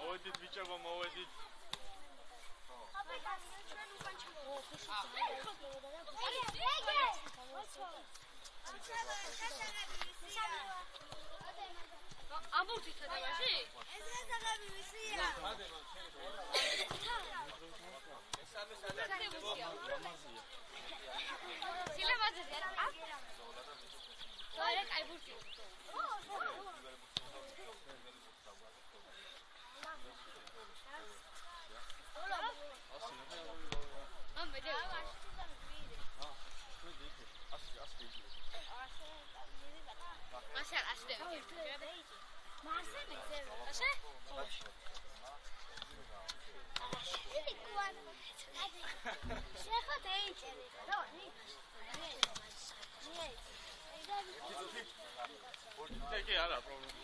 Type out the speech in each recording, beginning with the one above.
მოვედით ბიჭებო, მოვედით. ამბობთ თამაში? ეს გასაღები ვისია? სილამაზეა. აი, კაი ბურთი. Teki ara problem.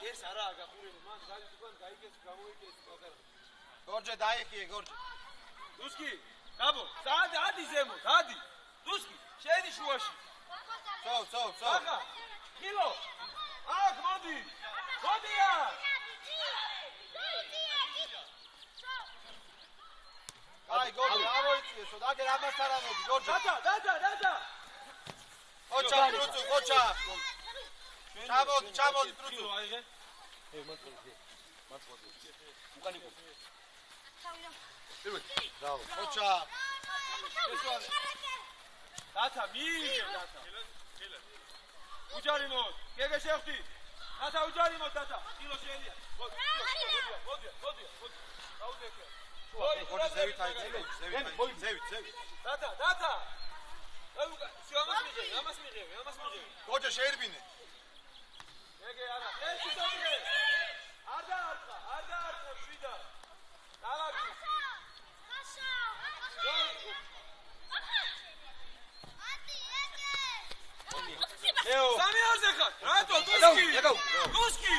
ეს არაა გახურება, მან გაიგეს უკან გაიგეს გამოიგეს კაკარა. გორჯე დაიხიე, გორჯე. დუსკი, გაბო, დადი ზემო, დადი. დუსკი, შედი შუაში. ცო. ახლა, ხილო. აქ მოდი. მოდია. აი, გორჯე, ამოიწიესო, დაგერ ამას არ ამოდი, გორჯე. დადა. ხოჩა, ტრუცუ, ხოჩა. ჩამოდი, ტრუცუ. აიღე. ბრავო, ხოჩა. დათა, მიიღე დათა. უჯარი მოდ, გეგე შევხვდი. დათა უჯარი მოდ, დათა. კილო შეელია. მოდი. დაუდეკე. ხოჩა ზევით აიწევი, ზევით. დათა. ამას მიღე. გორჯე შეირბინე. გეგე არა. ეს ისოდე. არ დაარწა, შვიდა. დალაგი. ეო. სამი ორზე ხარ. რატო დუსკი.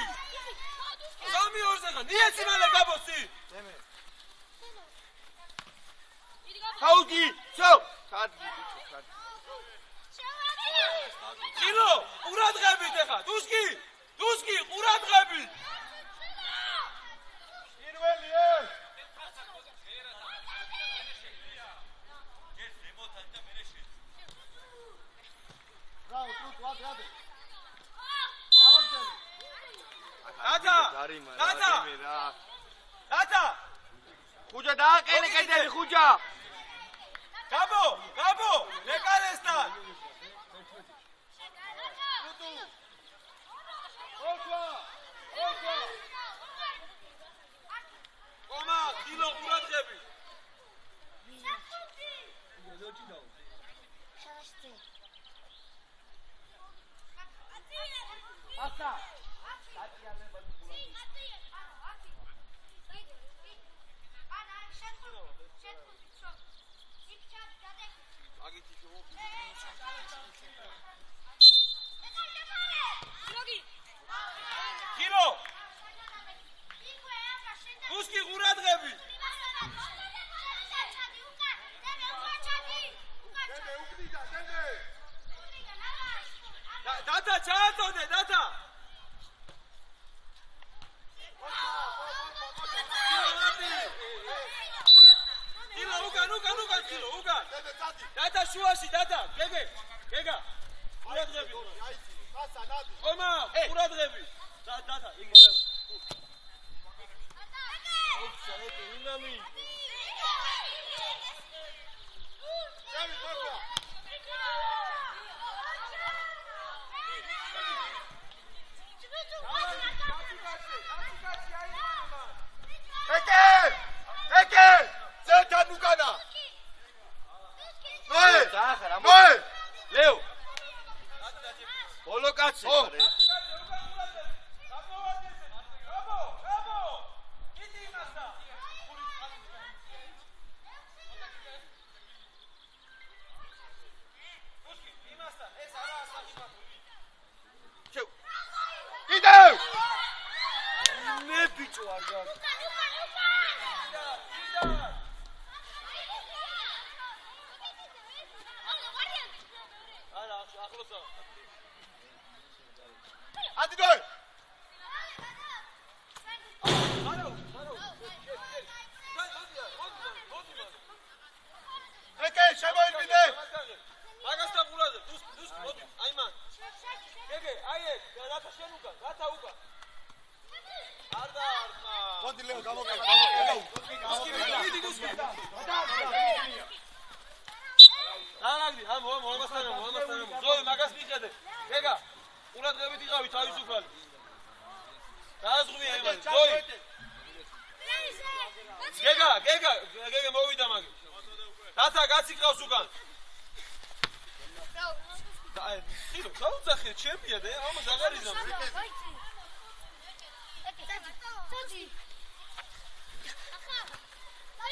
სამი ორზე ხარ. ნიეცი მალე გაბოსი. ძემე. ხაუდი, ცო. კარგი. კილო, ყურადღებით ახლა. დუსკი, ყურადღებით. პირველი ეს. ბრავო, ტრუცუ, ადრე. დათა. ხუჯა დააყენე კედელი, ხუჯა. გაბო, ლეკარესთან. ომა, კილო ყურადღებით. კილო. დუსკი ყურადღებით. დათა ჩააწოდე, დათა. კილო უკან, კილო უკან. დათა შუაში, დათა, გეგა. ყურადღებით. ომა, ყურადღებით. დათა, იგი მოდარ. ინამი. ეკე! ზეთან უკანა! მოე! ლეო! ბოლო კაცი! კიდევ! მე ბიჭო არ გაქვს. Αντιδόη! ეკე, შემოირბინე! მაგასთან ყურადღე, დუსკი, მოდი, აიმან. გეგე, აიე, რათა შენ უკან, რათა უკან. არ დაარყა. მოდი ლეო, გამოკეთე. მიდი დუსკი. დალაგდი, ამასთან. ზოი, მაგას მიხედე. გეგა, ყურადღებით იყავი თავისუფალი. დააზღვია იმან, ზოი. გეგა, მოვიდა მაგ. დათა გაციკავს უკან. ხილო, დაუძახე, ჩემია და ამას აღარ იზამ.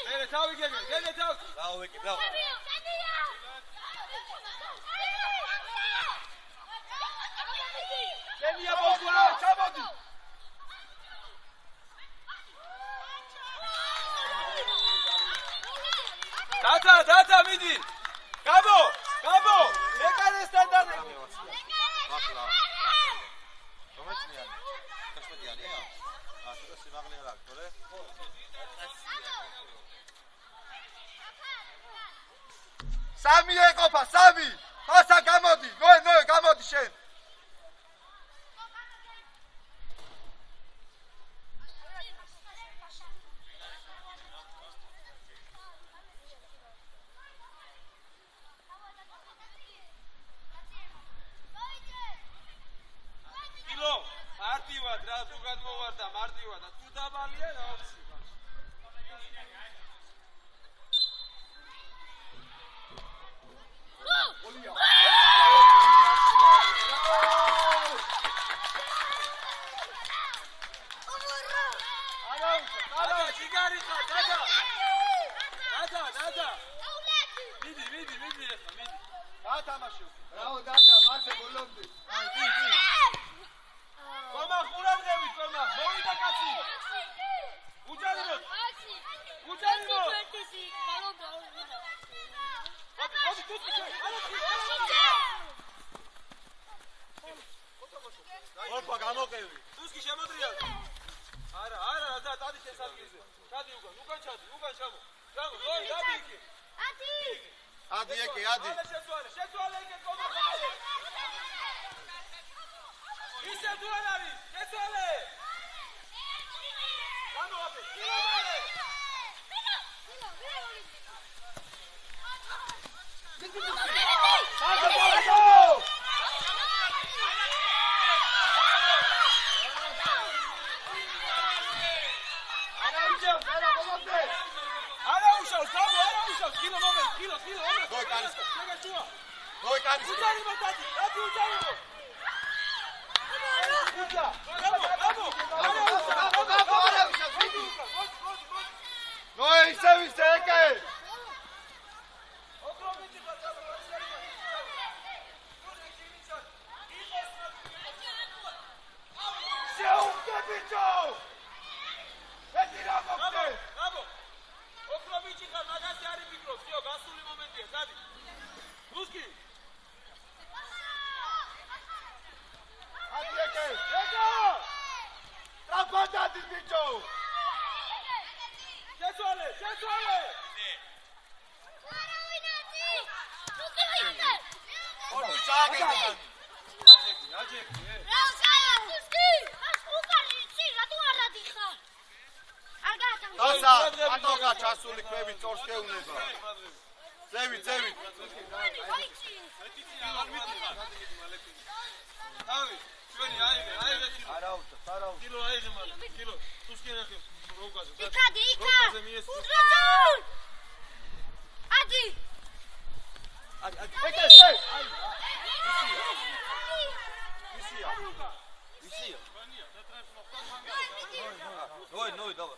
მე თავი გეგე თავი. ბრავო, ეკე, ბრავო. ჩემია ბოქულა, ჩამოდი. დათა მიდი. გაბო. ეკარე სტანდარტი. ახლა. რომეცნიანი? კაშმეტიანია? ასე სიმაღლე არ აქვს, თორე? სამი ეყოფა, სამი. ხოსა გამოდი. ნოე, გამოდი შენ. მარტივად რა თუ გადმოვარდა მარტივად და თუ დაბალია რა ვიცი ჩასული ქვევი წორს გეუნება. ზევი. თავი, ჩვენი აიღე კილო. არა. კილო აიღე მაგრამ, კილო. თუსკენ ახე როკაზე. როკაზე მიეს. ადი. ეკე. ვისია. ნოი, დავა.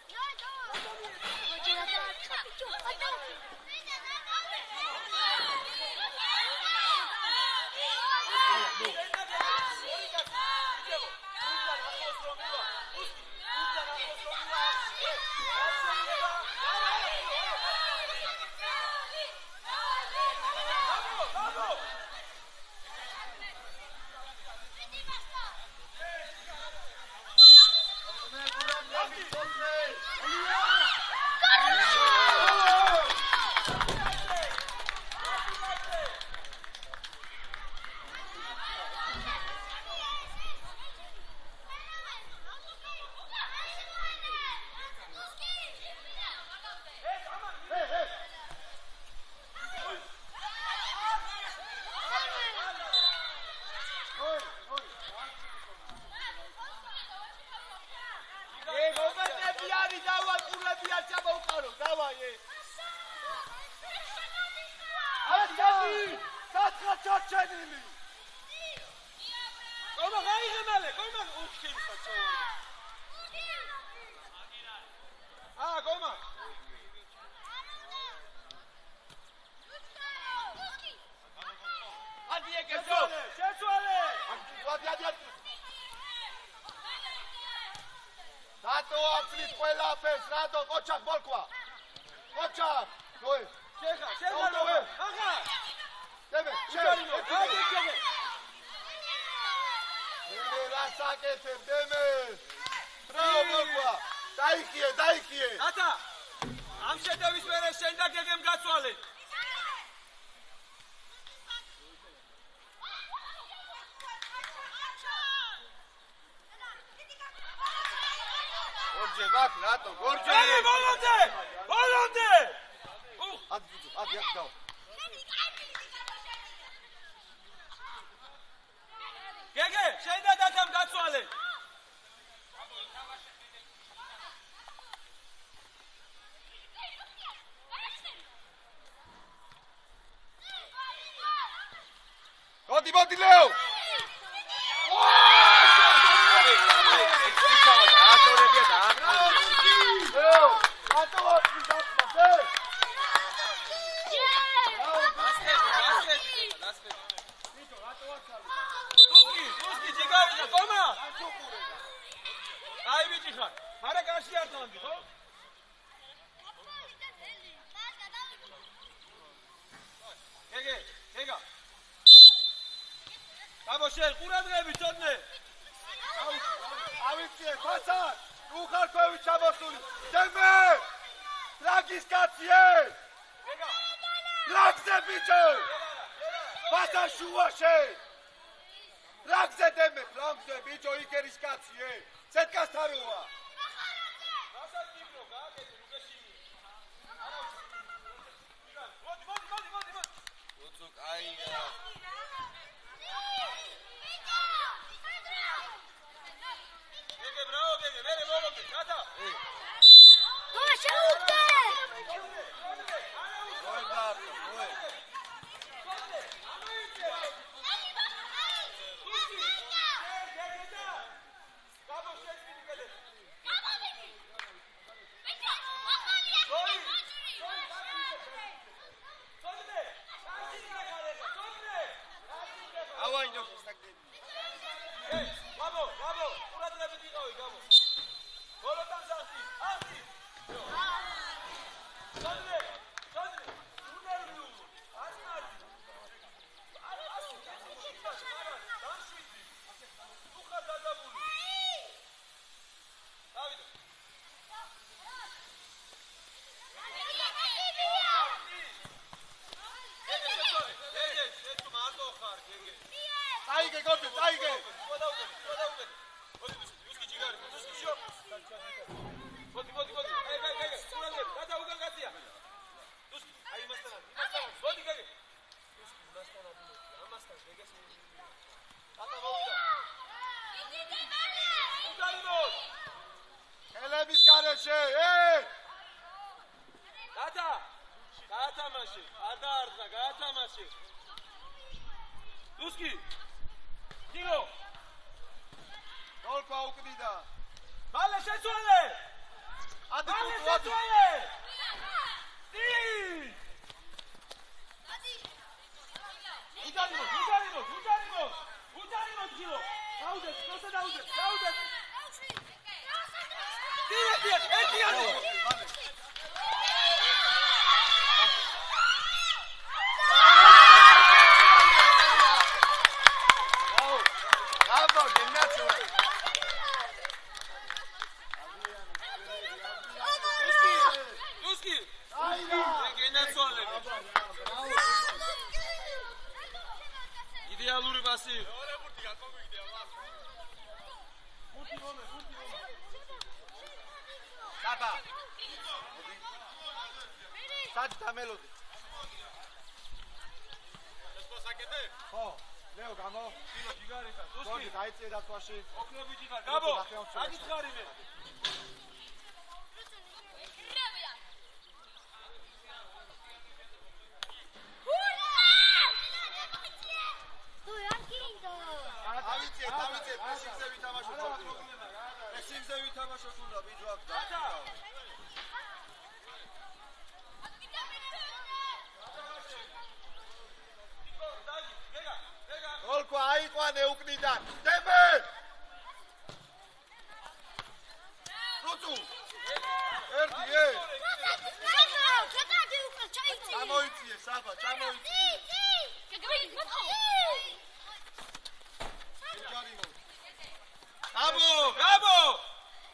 დაიქიე. რათა ამ შეტევის მერე შენ და გეგემ გაცვალე. გორჯე მაგ რატო გორჯე ბოლომდე ადი გაო გეგე შენ და დათამ გაცვალე. მოდი ლეო ჩამოიწიე საბა ჩამოიწიე გაბო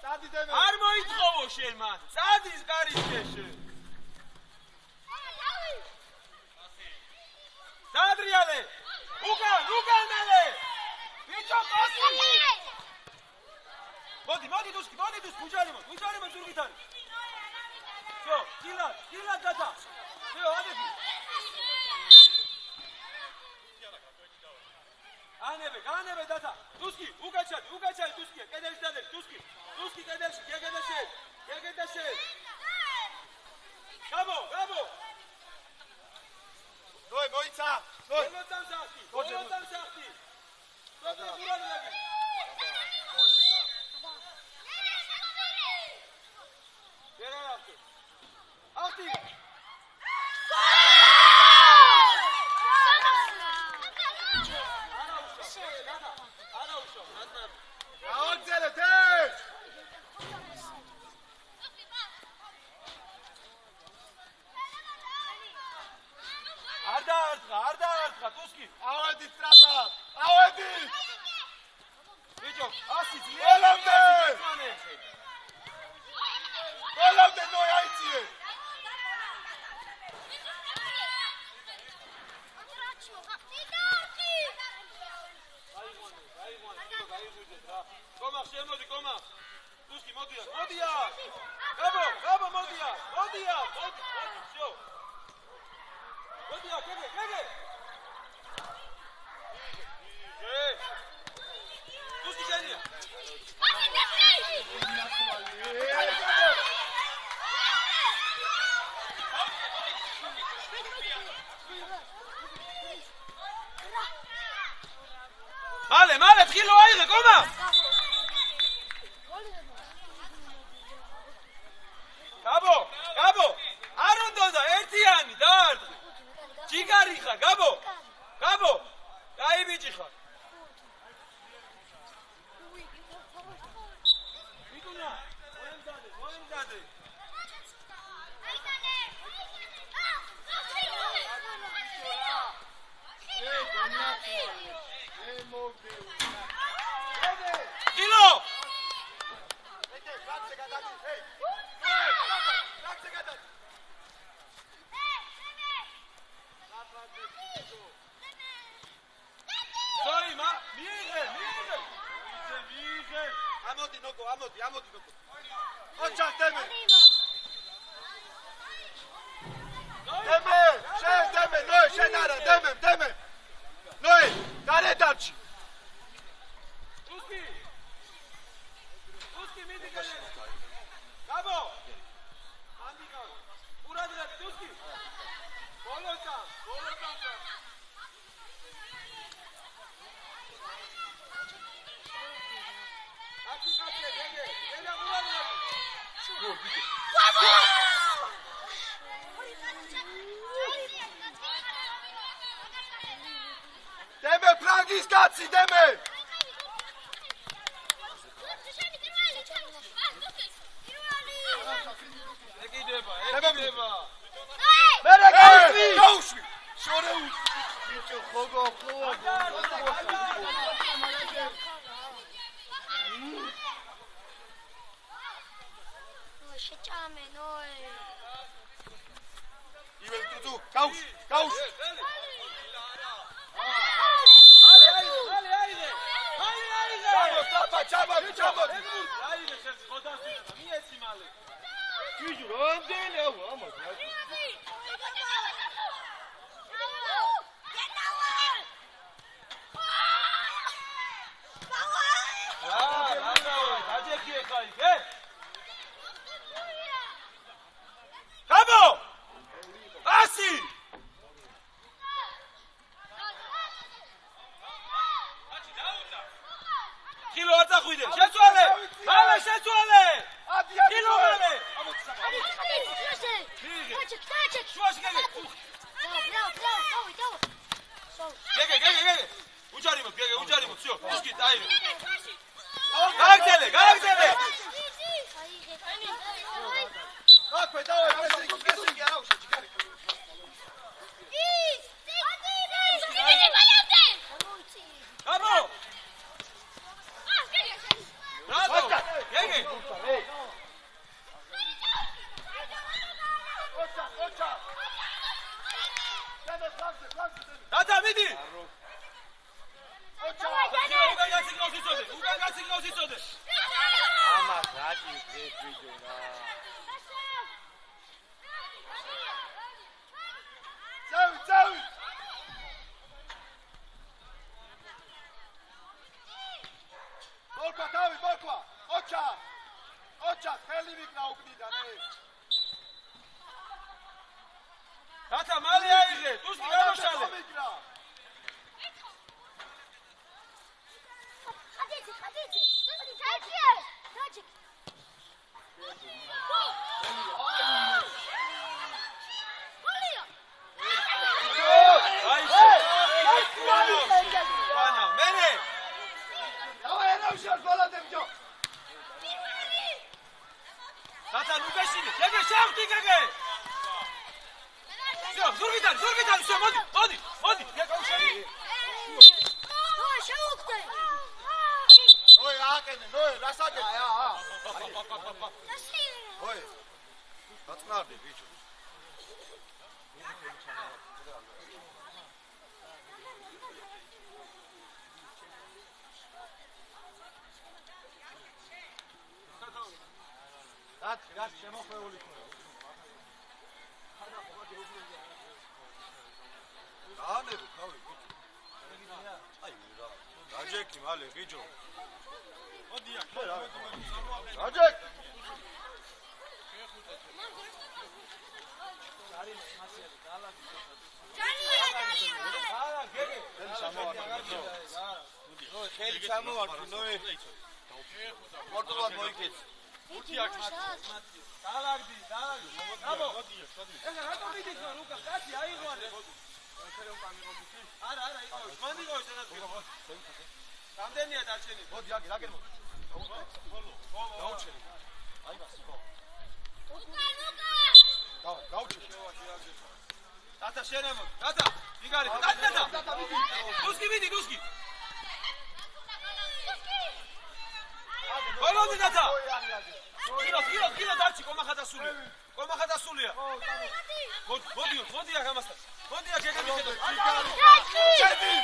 წადი დემე არ მოითხოვო შენ მან წადის კარიშეშ დაადრიალე უკანელე ბიჭო პასი მოდი დუსკი ბუჯარიმო ზურგით არის всё დილა დადა всё ადები განებე დადა დუსკი უკაჩადი დუსკი კედელში დადე დუსკი კედელში გეგედაშე გაბო ნოე მოიცა ნოე ბოლოდან სახტი დადე გურალები ახტი გააგზელეთ ეს არ დაარტყა დუსკი ავედი სტრაფად ავედი ბიჭო 100 ძლიერ ბოლომდე ნოე აიწიე კომახ შემოდი კომახ დუსკი მოდია გაბო მოდია всё მოდია გეგე დუსკი შენია მალე თხილო აიღე კომა გაბო არ უნდა ერთიანი დაარტყი ჯიგარი ხარ გაბო კაი ბიჭი ხარ ვიკუნა მოემზადე დილო ამოდი ნოკო ოჩა დემე ნოე შენ არა დემე ნოე გარედარჩი დუსკი მიდი გაბო ანდიკა ურადრა დუსკი ბოლოტა დემე ფრანგის კაცი დემე ეკიდება მერე გაუშვი შორეუს ბიჭო ხოგო შეჭამე ნოე იվել ტუძუ გაუშვი ჩამოდი აიღე შენ ხოდასი მიეცი მალე ჯიჯუ რამდენი ამას დაჯექიე ხაი გაბო ასი კილო არ დახვიდე შეცვალე კილო მალე გეგე უჯარიმო всё უსკი დაიღე გააგზელე აკვე დავე პრესინგი არა უშა ჯიგარი აბო რატო გეგე რათა მიდი უკან გაციგნავს იცოდე ამას რაჭი ვიჯო რა წავი ბოლკვა ოჩა ხელი ვიკნა უკნიდან რათა მალე აიღე დუსკი გამოშალე რათა ნუგაშინი გეგე შევხვდი გეგე ზურგიდან всё მოდი გეკავშენი ოი ააკენე რას აკენე ოი დაწნარდი ბიჭო რაც შემოხვეული ხარ დაანებო თავი აი რა რაჯეკი მალე ბიჭო მოდი აქ რაჯეკ ხელი ჩამოვარდი ნოე პორტუგალ მოიქეც უთი აქ დალაგდი აბო ეხლა რატო მიდის რუკა კაცი აიღვანე არა იყო მანდიგო ესეც რამდენია დარჩენილი მოდი აგერ დაუჩენი აი მასიკო დაუჩენი დათა შენემო დათა მიგარი დათა დუსკი ბოლოდი დათა კილო დარჩი კომახატასულია მოდი აქ ამასთან მოდი აქ ეგრე მიხედო ჩედი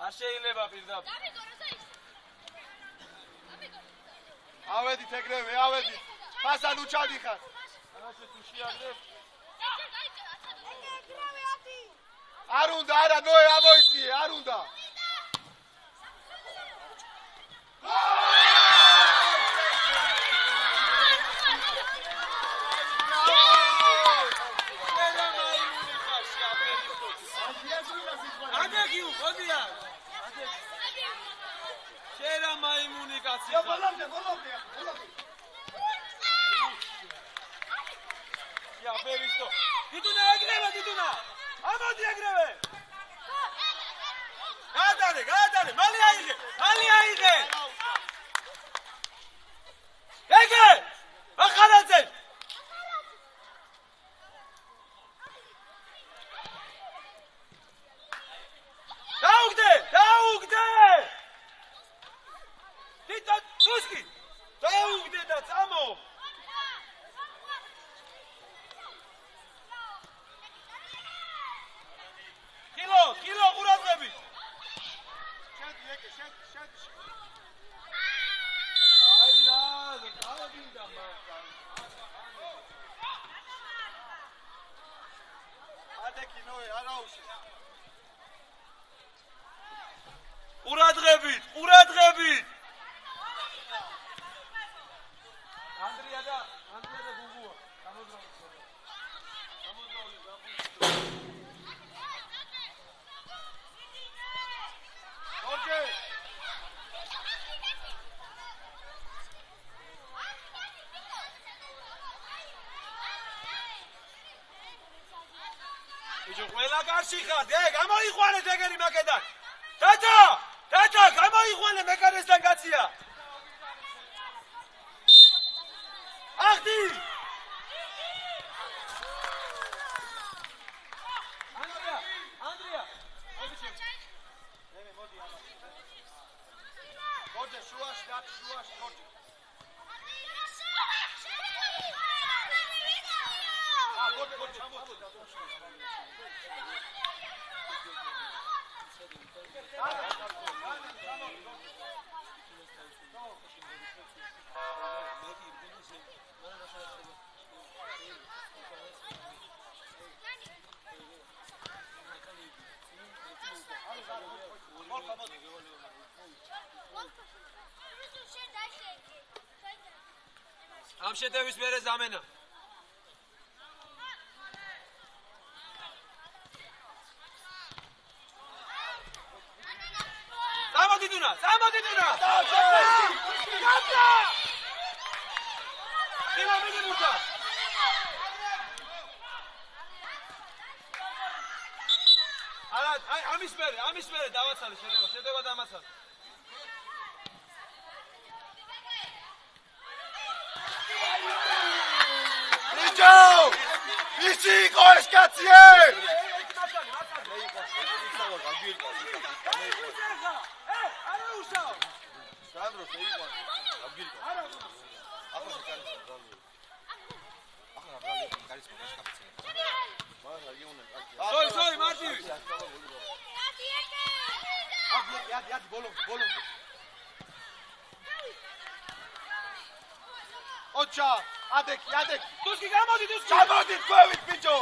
არ შეიძლება პირდაპირ. ავედით ეგრევე, ავედით. ფასად უჩადიხარ. ანაშე თუ შეაგდებ. არ უნდა, არა, ნოე ამოიწიე, არ უნდა. ყურადღებით. ანდრია და გუგუა. ბიჭო, ყველა კარში ხარ, გამოიყვანეთ ეგენი მაკედან. დათა, გამოიყვანე მეკარესთან კაცია. ახდი! ანდრია, მოდი ამა. გორჯე, შუაში, გორჯე. ამ შეტევის მერე ზამენა. Замоди Дуна! Капта! Დილა მიდიმუთა. არა, ამის მერე დავაცალე შეტევა დამაცალე. ისი იყო ეს კაცი! Sorry, Martin. Yadi, bolom. Ocha, adek. Tuski, გამოდი. Ჩამოდი თქვენით, ბიჭო.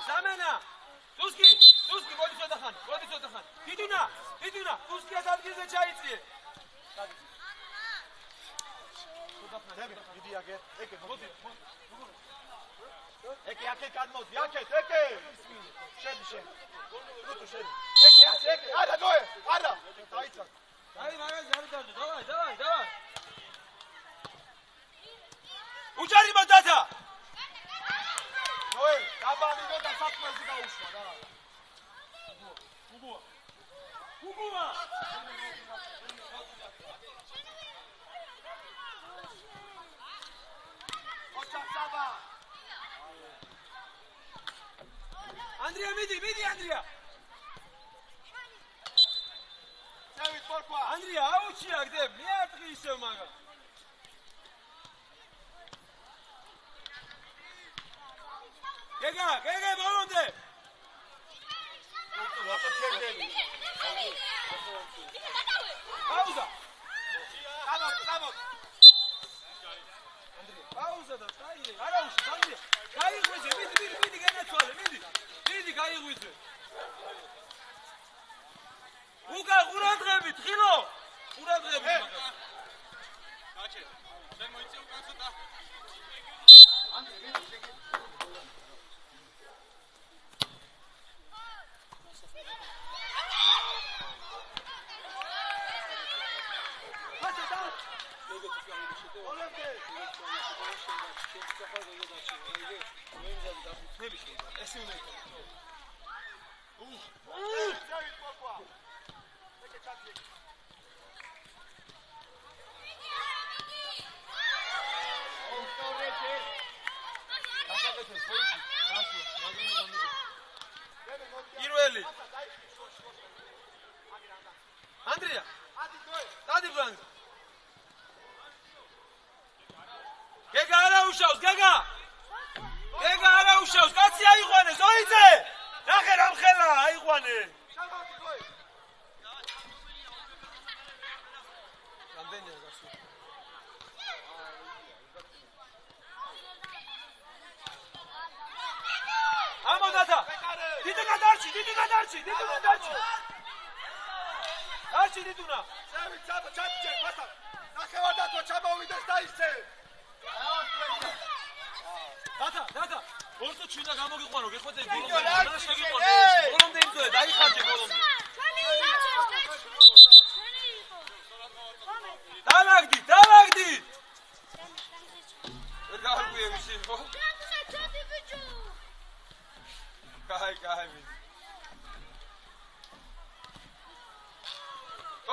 ზამენა. Tuski, მოდი ცოტა ხანი. დიდუნა, Tuskiას ადგილზე ჩაიწიე. დიდი აგე, ეკე. მოდი. ეკე, აქეთ გადმოდი, აქეთ. შედი. ეკე, არა, ნოე, არა. დაიცვა. აი, მაგას არ დავდო. დავაი. უჯარი მოდადა. ნოე, დაბანინო და საფმელზე გაუშვა რა. უგუა. ოჩა საბა. Andrea, მიდი, Andrea. დავით პორკვა. Andrea, აუჩია გდე, მე არ ტყი ისევ მაგა. გეგა, ბოლომდე. ვაფა ჩერდები. პაუზა. გამო. პაუზა და წაიღე. არა უშ, Andrea. გაიღვიძე, მიდი, განაცვალე, მიდი, გაიღვიძე. უკა ყურადღებით, ხილო. ყურადღებით მაგას. გაჩე. შენ მოიწე უკან ცოტა. პირველი Andrea დადი ბლანკ გეგა არა უშავს კაცი აიყვანე ზოიძე ნახე რამ ხელა აიყვანე რამდენია გასული ამოდადა დიდუნა დარჩი არჩი დიდუნა შევი ჩაჭე პასა ნახევარდათო ჩამოვიდეს და ისე დადა ორთო ჩვიდა გამოგიყვანო გეხვეწე ბოლომდე იმძოლე დაიხარჯე ბოლომდე დალაგდი ვერ გავარკვიე ვისი ხო კაი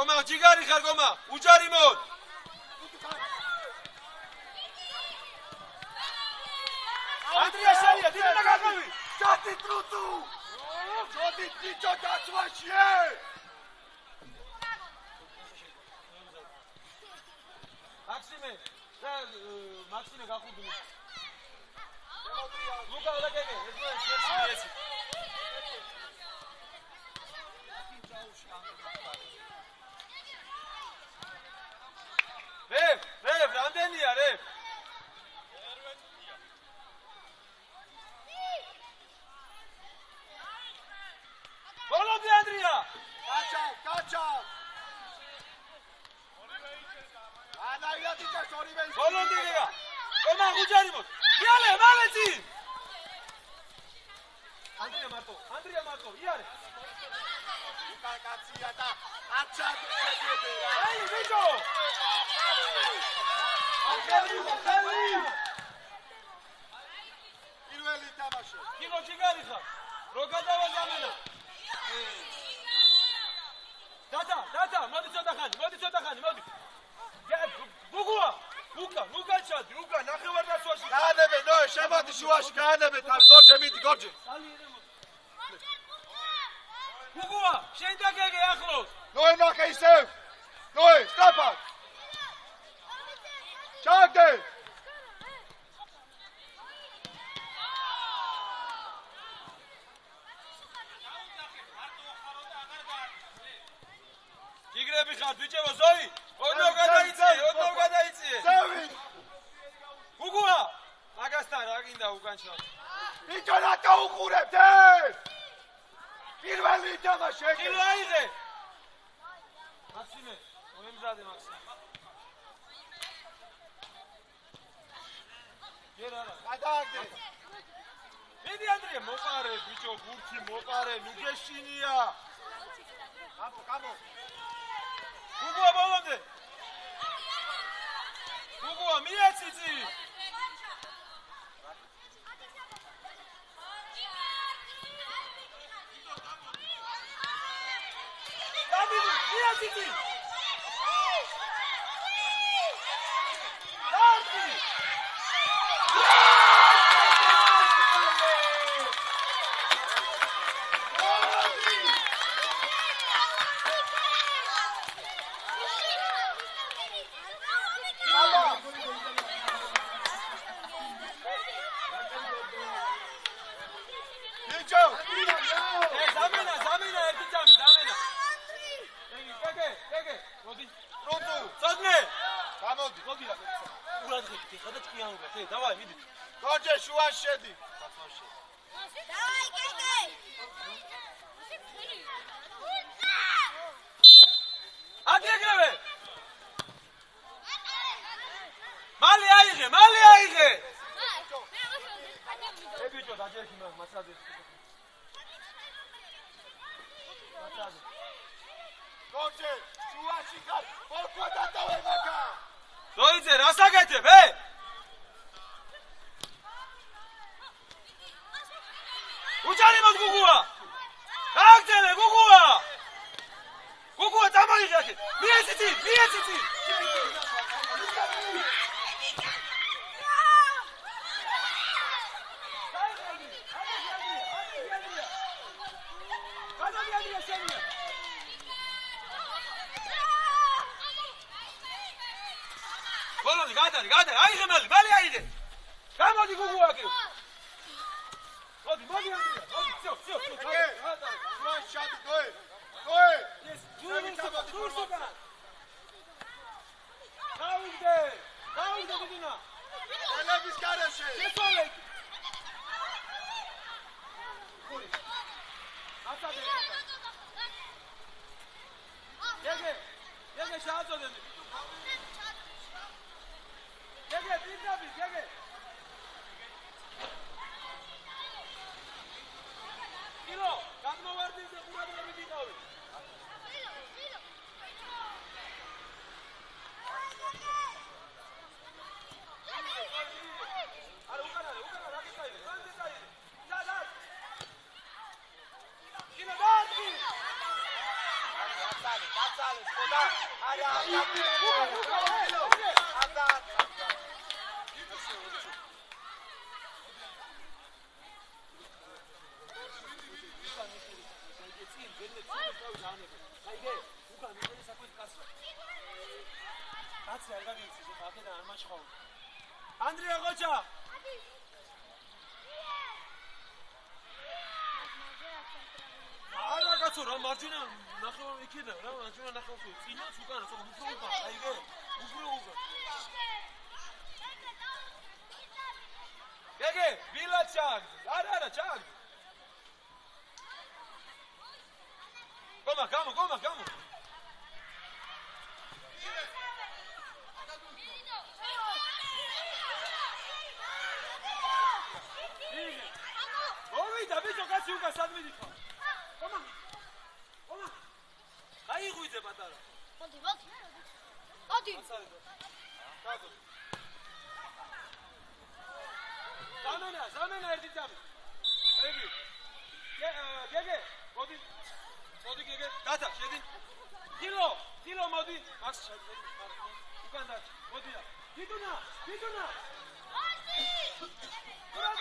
გომა ჯიგარი ხარ გომა უჯარი მოდ Andrea შალია დიდუნა გაგავი ჩატი ტრუტუ ჩოდი ტიჭო დაცვაშიე მაქსიმე გახუდნი. ლუკა ლაგეგე, ეს რევ, რამდენია რევ? ბოლომდე ანდრია. გაჩა. ანაირად იწევს ორივე ის. ბოლომდე გეგა. ომა უჯარი მოს. იალე, მალეცი. ანდრია მარტო, იარე. კაცია და აჩა შეგვედა. აი, ბიჭო. პირველი თამაში. კილოჩი გარიხა. რო გადავაზამენა. დადა, მოდი ცოტა ხანი, მოდი. გუგუა, უკა ჩადი, ნახევარდაცვაში. გაანებე, ნოე, შემოდი შუაში, გაანებე, თავი, გორჯე, მიდი, გორჯე. გუგუა, შენ და გეგე ახლოს. ნოე, ნახე ისევ. ნოე, სტაფა. ჩაგდე. იგრები ხარ, ბიჭებო, ზოი. ოდნავ გადაიწიე. ზევი. გუგუა, მაგასთან რა გინდა უკანჩა. ბიჭო, რატო უყურებთ ეს? პირველი თამაში ეგ. კილო აიღე. მაქსიმე, მომემზადე მაქსიმე. ჯერ არა. გადააგდე. მიდი ანდრია, მოყარე, ბიჭო, გურთი მოყარე, ნუ გეშინია. გამო. გუგუა ბოლომდე. გუგუა მიაციცი. დავიდი, მიაციცი. დავიდი. ბიჭო. ზამენა ერთი წამი, ზამენა. გეგე, მოდი. როდო. წოდნე. გამოდი. მოდი რა. ურადღები, ხადა ჭკიანობა. დავაი, მიდი. გორჯე, შუაში შედი. დავაი გეგე. აგეგრევე. მალე აიღე. ბიჭო, დაჯერში მასრაძე. გორჯე, შუაში ხარ. მოხვა დატოვე მაგა. ზოიძე, რას აკეთებ, უჯარი მოს გუგუა. გააგზელე გუგუა. გუგუა წამოიღე აქ. მიეციცი. ბოლომდე გადარი, აიღე მალე აიღე. გამოდი გუგუა აქ. მოდი ანდრია, всё. შუაში შედი, ნოე. დურსუკა. გაუგდე გინა. ელების გარეშე. შესოლე. აცადე. გეგე შეაწოდები. გეგე, პირდაპირ, გეგე. კილო, გადმოვარდნიზე ყურადღებით იყავი. არა, უკანა, რა გეცაიდე, და. კილო, დაარტყი. გაცალე, ხოდა. არა, კაცი არ გაგიცის ხა აქედან არ მაჩხაო ანდრია ყოჩა არა კაცო რა მარჯვენა ნახევარ იქიდან რა მარჯვენა ნახევარ წინაც უკანა ცოტა უფრო უკან აიგე უფრო უკან გეგე ბილად ჩაგ არა ჩაგ Come. Oi, da bicho casi uga sadmi dikha. Come. Ai guide patara. Odi. Zamena erdi tabi. Egi. Gege. Modi gege. Tata, şedin. Kilo modi. Max şedin. Ukanda. Modi ya. Giduna. Odi. Bravo.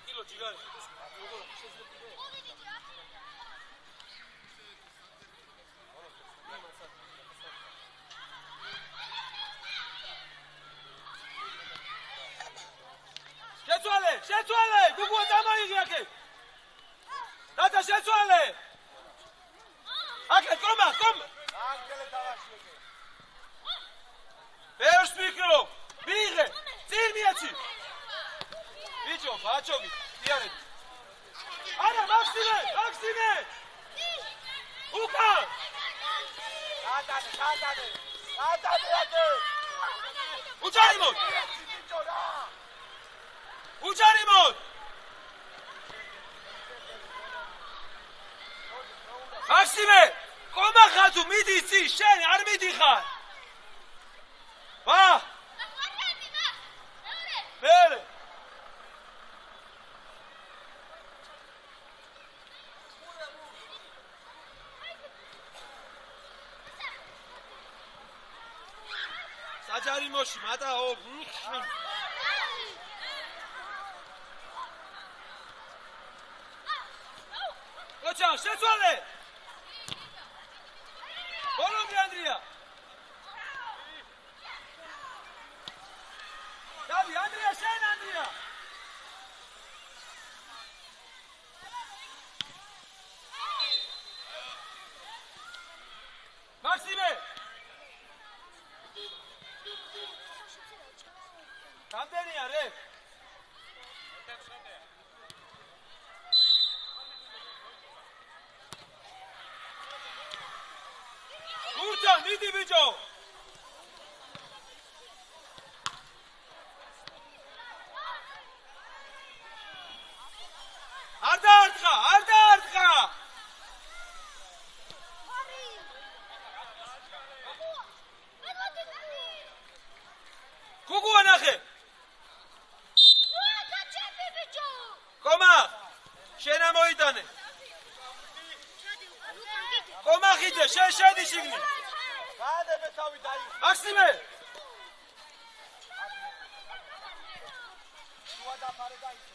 Kilo cigar. შეცვალე გუგუა დამაიღე აქე დათა შეცვალე აქე კომა ანგელე დავაში ეგე ბევრს მიკრო მიიღე წინ მიეცი ბიჭო ბაჭოგი დიარეთ არა მაქსიმე უკან გადადე აქე უჯარიმოთ უჯარიმოთ მაქსიმე კომა ხათუ მიდის წინ შენ არ მიდიხარ მერე საჯარიმოში მატაო Koça, შეცვალე! ბოლომდე ანდრია! დავი, ანდრია, შენ ანდრია! მაქსიმე! რამდენია რე? Urtan, nidi bicho! Arda! Kuku anahe! Koma! Shena moitane! Koma khide, shedi shigni! გადადე თავი დაი მაქსიმე! შუა დაფარე დაიცე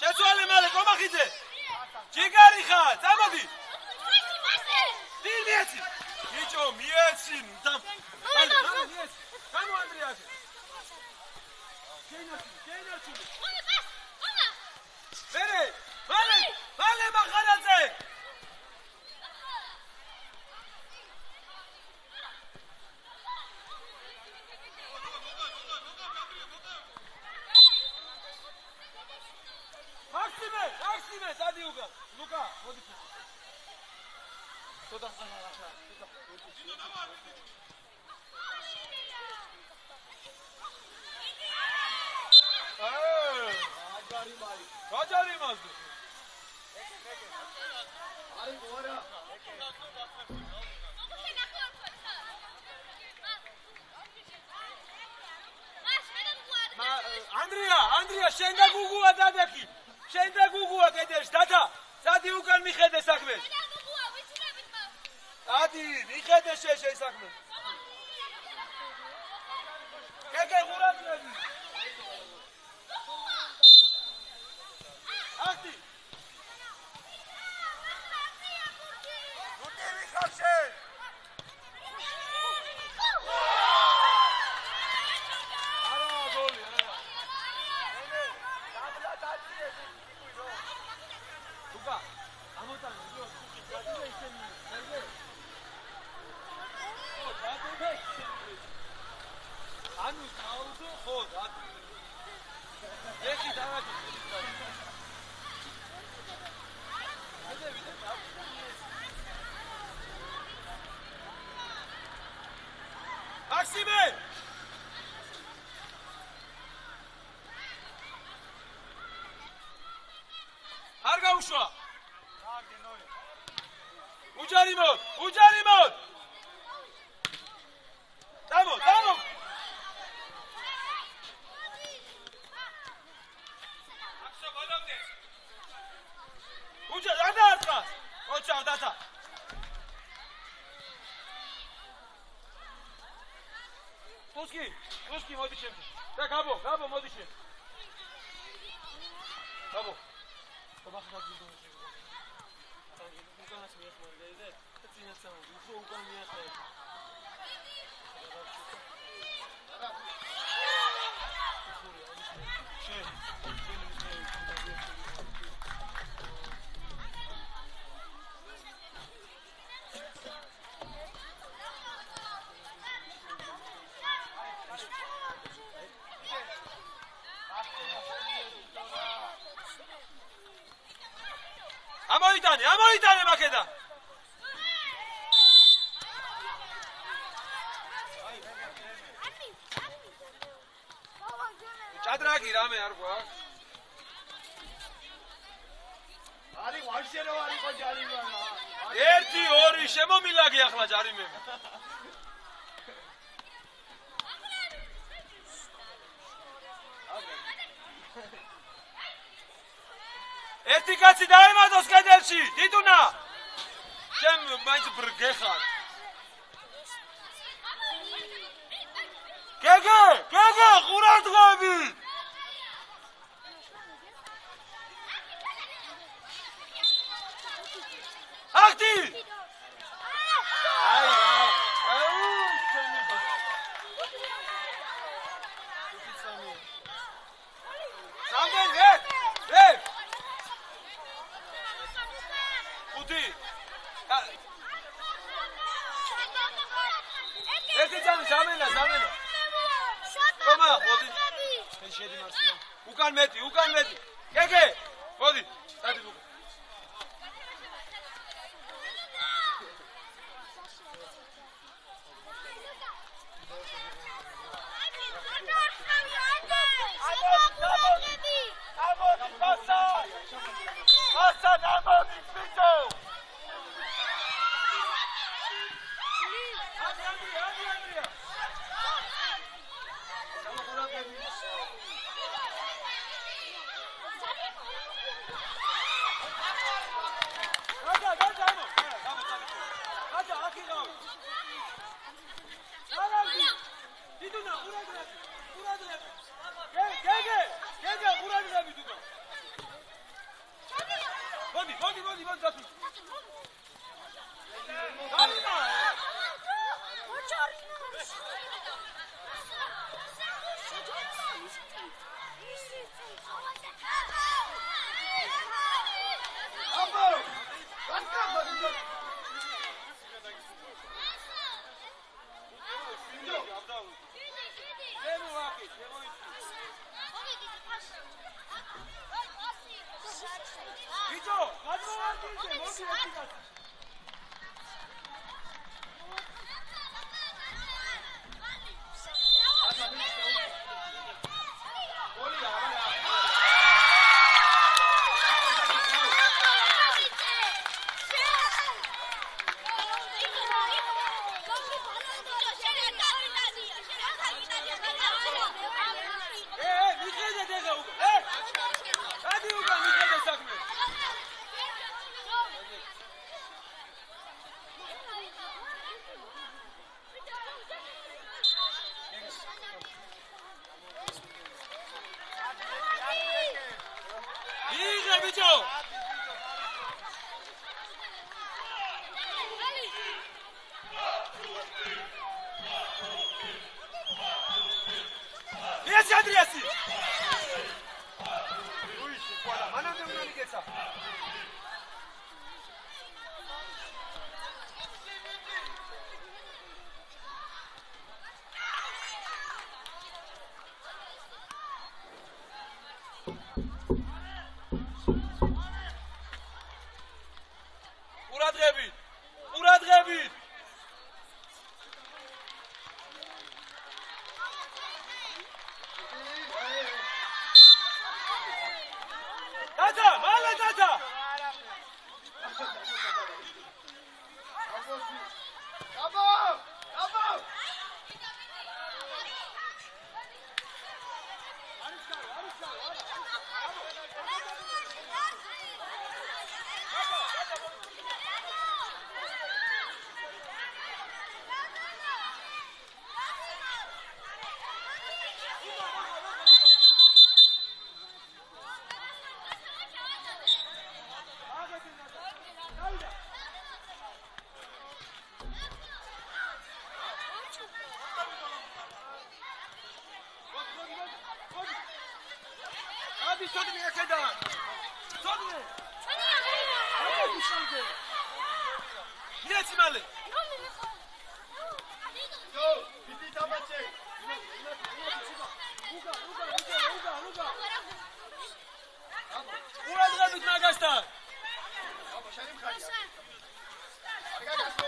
შეცვალე მალე კომახიძე! ჯიგარი ხარ, წამოდი! მიეცი! ბიჭო, მიეცი! გამო ანდრიაზე! შეინარჩი! მერე! მალე მახარაძე! მაქსიმე, სადიუგა! ლუკა, მოდი. ცოტა ახლა. გაჯარი მასზე. არის გორა ანდრია შენ და გუგუა დადექი შენ და გუგუა კედელში დათა სადი უკან მიხედე საქმეს ადი, მიხედე შეისახმე. გეგე ღურადღები. აკდი. გუტი ვიხავშე. არა გოლი, არა. თუკა, ამოწან, იო, გადიდე ისინი. ანუ თავზე ხო და ეხი დავადი მაქსიმე არ გაუშვა უჯარიმოდ დამო ოჩა დათა ტუსკი მოდი შემდგე და გაბო მოდი შენ გაბო ბახა გიძო უკანას მიახმარდა და წინასწარ უფრო უკან მიახმარდა ამოიტანე მაკედან ჭადრაგი რამე არ გვაქვს არი ვაშერო არისო ჯარიმანა 1-2 შემომილაგე ახლა ჯარიმები ერთი კაცი დაემატოს კედელში დიდუნა შენ მაინც ბრგეხარ გეგე ყურადღები აკდი უკან მეტი გეგე მოდი დადი უკან Yes, Andriasi! Luisi, guarda, máname una ligueza. Uradrebit! Tata, mala tata! Vamos! Vamos! Hadi sodni ekedan! Sodni! Neci male! Go! Piti tabace! Uradrebit Magastan! Baba, şenim kaydı. Arka gasme.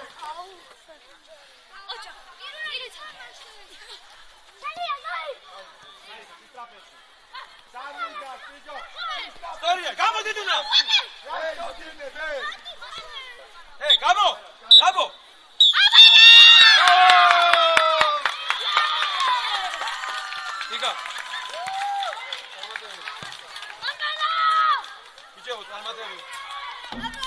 Storia, gamo diduna! Hey, no tiene, hey! Hey, gamo! Gamo! Diga! Idzie, armateru.